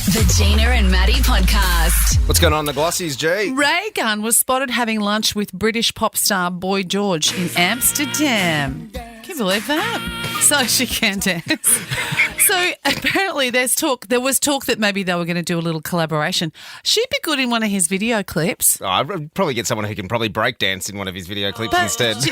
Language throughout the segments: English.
The Gina and Matty podcast. What's going on in the Glossies, G? Raygun was spotted having lunch with British pop star Boy George in Amsterdam. Can you believe that? So she can dance. So apparently there was talk that maybe they were going to do a little collaboration. She'd be good in one of his video clips. Oh, I'd probably get someone who can probably break dance in one of his video clips But instead.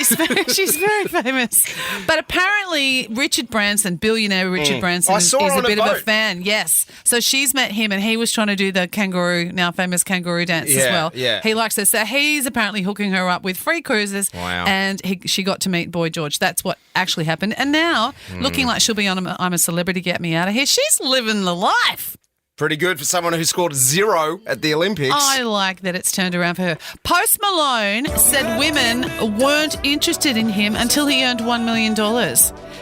she's very famous. But apparently Richard Branson, billionaire Richard Branson, I is saw her a on a bit of a boat. fan. Yes. So she's met him and he was trying to do the kangaroo, now famous kangaroo dance as well. Yeah. He likes her. So he's apparently hooking her up with free cruises. Wow. And she got to meet Boy George. That's what actually happened. And now, looking like she'll be on I'm a Celebrity, Get Me Out of Here, she's living the life. Pretty good for someone who scored 0 at the Olympics. I like that it's turned around for her. Post Malone said women weren't interested in him until he earned $1 million.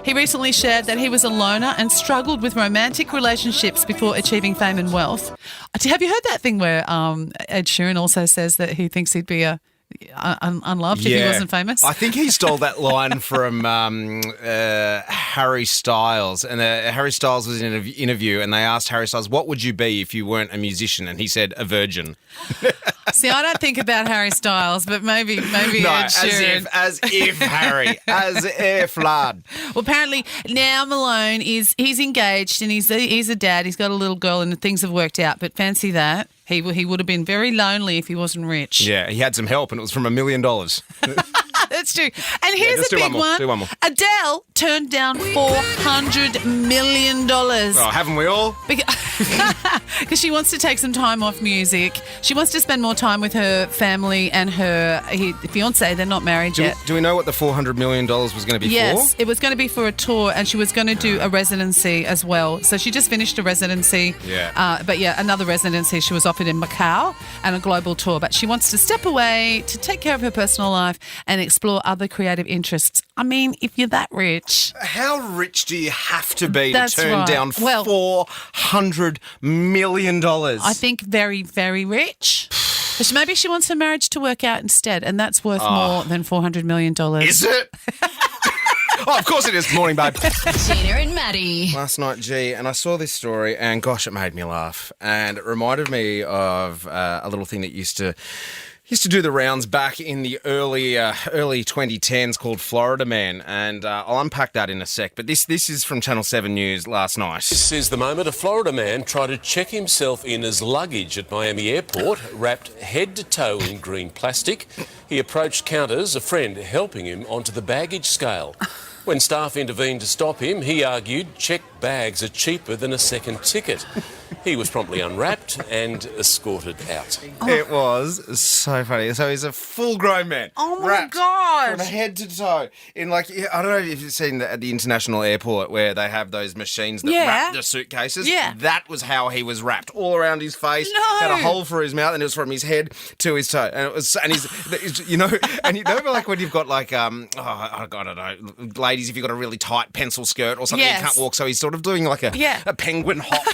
He recently shared that he was a loner and struggled with romantic relationships before achieving fame and wealth. Have you heard that thing where Ed Sheeran also says that he thinks he'd be unloved if he wasn't famous? I think he stole that line from Harry Styles. And Harry Styles was in an interview and they asked Harry Styles, what would you be if you weren't a musician? And he said, a virgin. See, I don't think about Harry Styles, but maybe No, Ed Sheeran. as if, Harry. As if, lad. Well, apparently now Malone he's engaged and he's a dad. He's got a little girl and things have worked out. But fancy that. He would have been very lonely if he wasn't rich. Yeah, he had some help and it was from $1 million. That's true. And here's just a do big one more. one. Do one more. Adele turned down $400 million. Oh, haven't we all? Because she wants to take some time off music. She wants to spend more time with her family and her fiancé. They're not married yet. Do we know what the $400 million was going to be Yes, for? it was going to be for a tour and she was going to do a residency as well. So she just finished a residency. Yeah. But another residency she was offered in Macau and a global tour. But she wants to step away to take care of her personal life and explore other creative interests. I mean, if you're that rich. How rich do you have to be That's to turn right. down Well, $400 million? I think very, very rich. But maybe she wants her marriage to work out instead, and that's worth more than $400 million. Is it? Oh, of course it is. Morning, babe. Gina and Matty. Last night, G, and I saw this story, and gosh, it made me laugh. And it reminded me of a little thing that used to do the rounds back in the early 2010s called Florida Man, and I'll unpack that in a sec. But this is from Channel 7 News last night. This is the moment a Florida man tried to check himself in as luggage at Miami Airport, wrapped head to toe in green plastic. He approached counters, a friend helping him onto the baggage scale. When staff intervened to stop him, he argued checked bags are cheaper than a second ticket. He was promptly unwrapped and escorted out. It was so funny. So he's a full-grown man. Oh, my wrapped God. from head to toe. In I don't know if you've seen at the international airport where they have those machines that wrap the suitcases. Yeah. That was how he was wrapped, all around his face. No. Had a hole for his mouth, and it was from his head to his toe. And it was, and he's, you know, like when you've got like, I don't know, ladies, if you've got a really tight pencil skirt or something, Yes. you can't walk. So he's sort of doing like a penguin hop.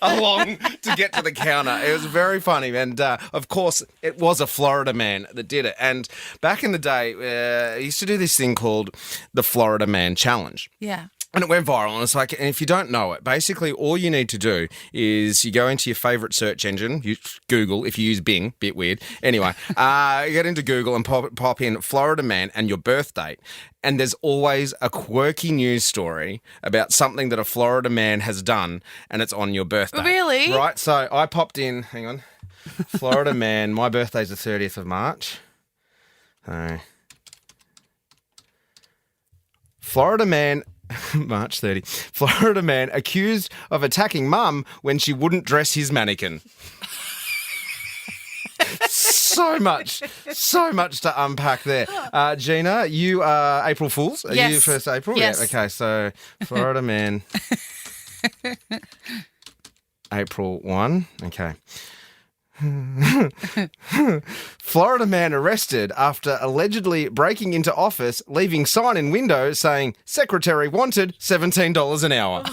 Along to get to the counter. It was very funny. And, of course, it was a Florida man that did it. And back in the day, he used to do this thing called the Florida Man Challenge. Yeah. And it went viral, and it's like, and if you don't know it, basically all you need to do is you go into your favourite search engine, Google, if you use Bing, bit weird. Anyway, get into Google and pop in Florida Man and your birth date, and there's always a quirky news story about something that a Florida man has done, and it's on your birthday. Really? Right, so I popped in, hang on, Florida Man, my birthday's the 30th of March. So, Florida Man... March 30. Florida man accused of attacking mum when she wouldn't dress his mannequin. So much to unpack there. Gina, you are April Fools. Are you first April? Yes. Yeah. Okay, so Florida man. April 1. Okay. Florida man arrested after allegedly breaking into office, leaving sign in window saying secretary wanted $17 an hour.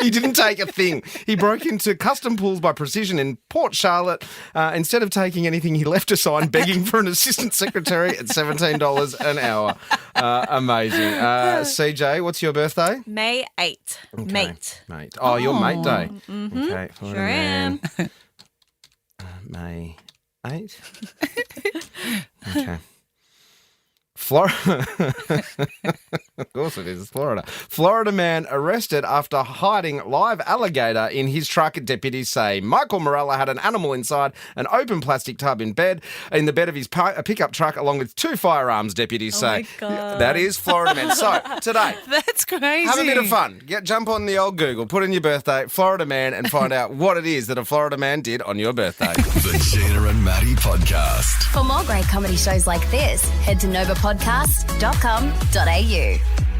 He didn't take a thing. He broke into Custom Pools by Precision in Port Charlotte. Instead of taking anything, he left a sign begging for an assistant secretary at $17 an hour. Amazing. CJ, what's your birthday? May 8th. Okay. Mate. Oh, your mate day. Mm-hmm. Okay. Sure am. May 8th. Okay. Florida. Of course it is, Florida. Florida man arrested after hiding live alligator in his truck, deputies say. Michael Morella had an animal inside an open plastic tub in the bed of his pickup truck, along with 2 firearms, deputies say. My God. That is Florida man. So, today, That's crazy. have a bit of fun. Jump on the old Google, put in your birthday, Florida man, and find out what it is that a Florida man did on your birthday. The Gina and Matty Podcast. For more great comedy shows like this, head to novapodcast.com.au.